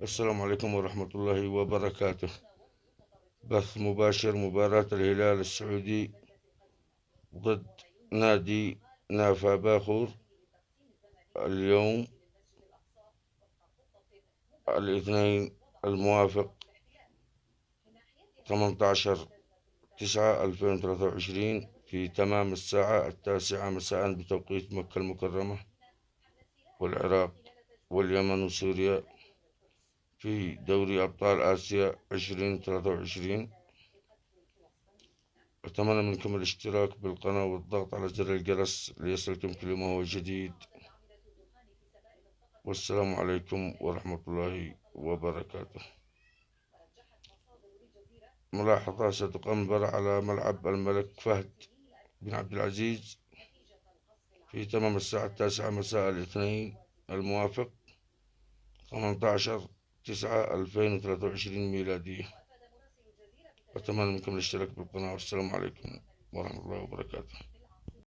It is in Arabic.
السلام عليكم ورحمة الله وبركاته. بث مباشر مباراة الهلال السعودي ضد نادي نافع باخور اليوم الاثنين الموافق 18/9/2023 في تمام الساعة 9 مساء بتوقيت مكة المكرمة والعراق واليمن وسوريا في دوري أبطال آسيا 2023. أتمنى منكم الاشتراك بالقناة والضغط على زر الجرس ليصلكم كل ما هو جديد، والسلام عليكم ورحمة الله وبركاته. ملاحظة: ستقام المباراة على ملعب الملك فهد بن عبد العزيز في تمام الساعة 9 مساء الاثنين الموافق 18/9/2023 ميلادية. أتمنى منكم الاشتراك بالقناة، والسلام عليكم ورحمة الله وبركاته.